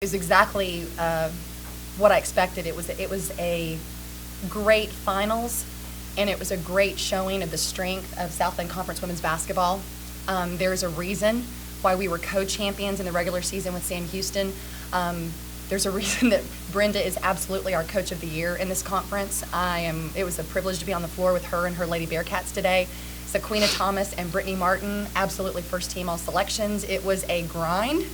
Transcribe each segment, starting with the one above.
Is exactly what I expected. It was a great finals, and it was a great showing of the strength of Southland Conference women's basketball. There's a reason why we were co-champions in the regular season with Sam Houston. There's a reason that Brenda is absolutely our coach of the year in this conference. It was a privilege to be on the floor with her and her Lady Bearcats today. Sequina Thomas and Brittany Martin, absolutely first team all selections. It was a grind,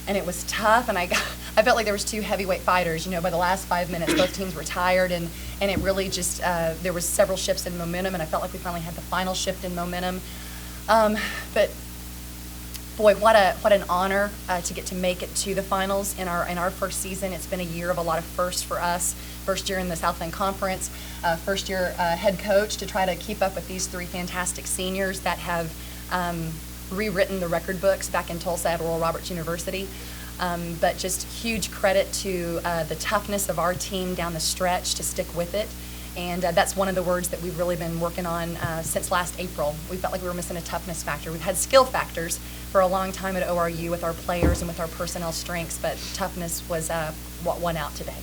and it was tough, and I felt like there was two heavyweight fighters. You know, by the last 5 minutes, both teams were tired, and it really just, there was several shifts in momentum, and I felt like we finally had the final shift in momentum. But boy, what an honor to get to make it to the finals in our first season. It's been a year of a lot of firsts for us. First year in the Southland Conference, first year head coach to try to keep up with these three fantastic seniors that have rewritten the record books back in Tulsa at Oral Roberts University. But just huge credit to the toughness of our team down the stretch to stick with it. And that's one of the words that we've really been working on since last April. We felt like we were missing a toughness factor. We've had skill factors for a long time at ORU with our players and with our personnel strengths, but toughness was what won out today.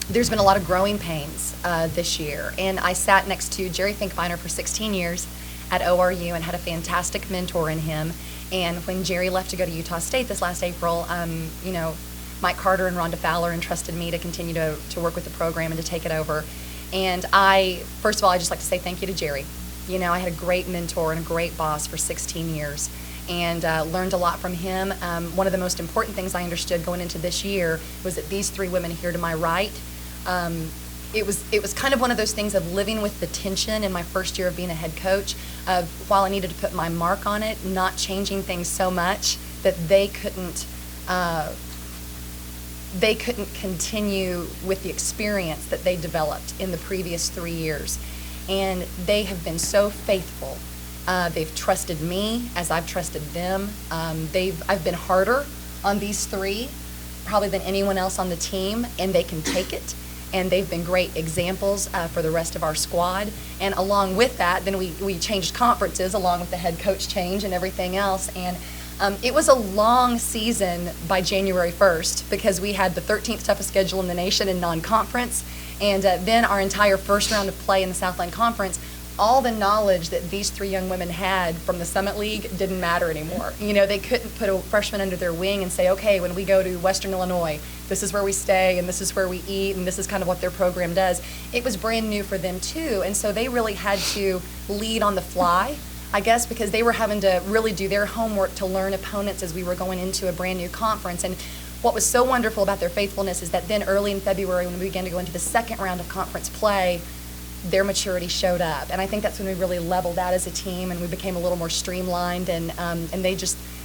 There's been a lot of growing pains this year, and I sat next to Jerry Finkbeiner for 16 years at ORU and had a fantastic mentor in him. And when Jerry left to go to Utah State this last April, you know, Mike Carter and Rhonda Fowler entrusted me to continue to work with the program and to take it over. And first of all, I'd just like to say thank you to Jerry. You know, I had a great mentor and a great boss for 16 years and learned a lot from him. One of the most important things I understood going into this year was that these three women here to my right, it was kind of one of those things of living with the tension in my first year of being a head coach, of while I needed to put my mark on it, not changing things so much that they couldn't continue with the experience that they developed in the previous 3 years. And they have been so faithful. They've trusted me as I've trusted them. I've been harder on these three probably than anyone else on the team, and they can take it. And they've been great examples for the rest of our squad. And along with that, then we changed conferences along with the head coach change and everything else. And it was a long season by January 1st because we had the 13th toughest schedule in the nation in non-conference. And then our entire first round of play in the Southland Conference, all the knowledge that these three young women had from the Summit League didn't matter anymore. You know, they couldn't put a freshman under their wing and say, okay, when we go to Western Illinois, this is where we stay and this is where we eat and this is kind of what their program does. It was brand new for them too, and so they really had to lead on the fly, I guess, because they were having to really do their homework to learn opponents as we were going into a brand new conference. And what was so wonderful about their faithfulness is that then early in February when we began to go into the second round of conference play, their maturity showed up. And I think that's when we really leveled out as a team and we became a little more streamlined, and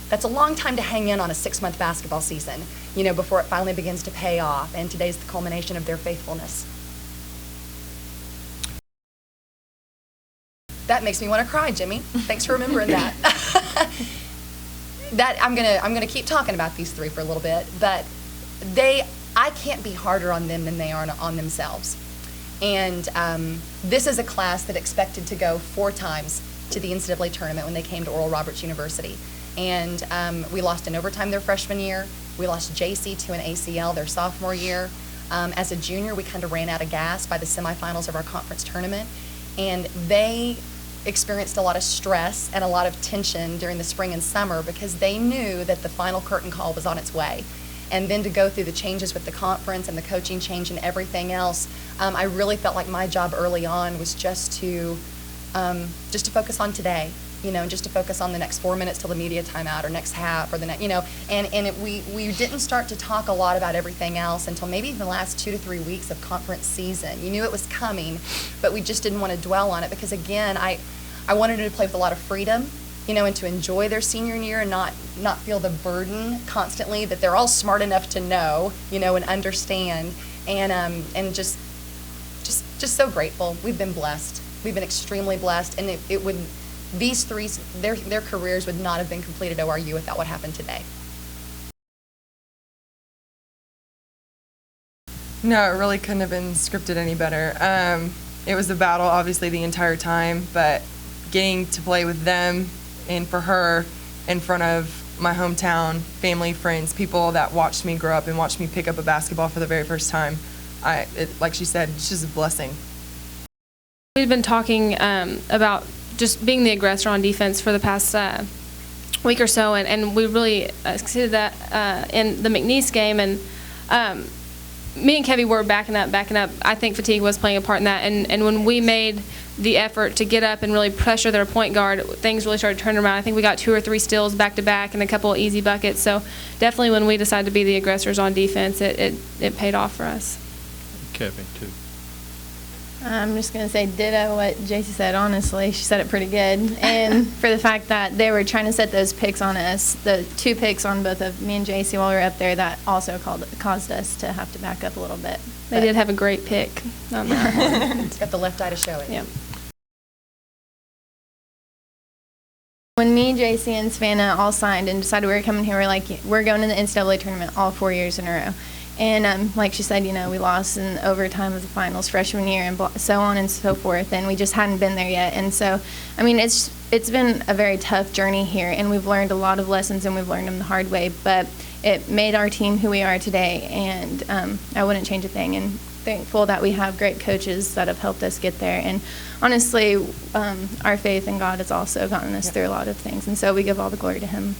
that's a long time to hang in on a 6-month basketball season, you know, before it finally begins to pay off. And today's the culmination of their faithfulness. That makes me want to cry, Jimmy. Thanks for remembering that. I'm gonna keep talking about these three for a little bit, but I can't be harder on them than they are on themselves. And this is a class that expected to go 4 times to the NCAA tournament when they came to Oral Roberts University. And we lost in overtime their freshman year. We lost JC to an ACL their sophomore year. As a junior, we kind of ran out of gas by the semifinals of our conference tournament. And they experienced a lot of stress and a lot of tension during the spring and summer because they knew that the final curtain call was on its way. And then to go through the changes with the conference and the coaching change and everything else, I really felt like my job early on was just to focus on today, you know, and just to focus on the next 4 minutes till the media timeout or next half or the next, you know, we didn't start to talk a lot about everything else until maybe the last 2 to 3 weeks of conference season. You knew it was coming, but we just didn't want to dwell on it because, again, I wanted them to play with a lot of freedom, you know, and to enjoy their senior year and not feel the burden constantly that they're all smart enough to know, you know, and understand, and just so grateful. We've been blessed. We've been extremely blessed, and these three, their careers would not have been completed at ORU without what happened today. No, it really couldn't have been scripted any better. It was a battle, obviously, the entire time, but getting to play with them And for her, in front of my hometown, family, friends, people that watched me grow up and watched me pick up a basketball for the very first time, like she said, it's just a blessing. We've been talking about just being the aggressor on defense for the past week or so, and we really exceeded that in the McNeese game. And me and Kevy were backing up. I think fatigue was playing a part in that. And when we made the effort to get up and really pressure their point guard, things really started turning around. I think we got 2 or 3 steals back-to-back and a couple of easy buckets. So definitely when we decided to be the aggressors on defense, it paid off for us. Kevin, too. I'm just going to say ditto what JC said, honestly. She said it pretty good. And for the fact that they were trying to set those picks on us, the 2 picks on both of me and JC while we were up there, that also caused us to have to back up a little bit. They did have a great pick on that one. It's got the left eye to show it. Yep. When me, JC, and Savannah all signed and decided we were coming here, we're like, we're going to the NCAA tournament all 4 years in a row. And like she said, we lost in overtime of the finals freshman year and so on and so forth, and we just hadn't been there yet. And so, it's been a very tough journey here, and we've learned a lot of lessons, and we've learned them the hard way. But it made our team who we are today, and I wouldn't change a thing. And thankful that we have great coaches that have helped us get there. And honestly, our faith in God has also gotten us through a lot of things, and so we give all the glory to Him.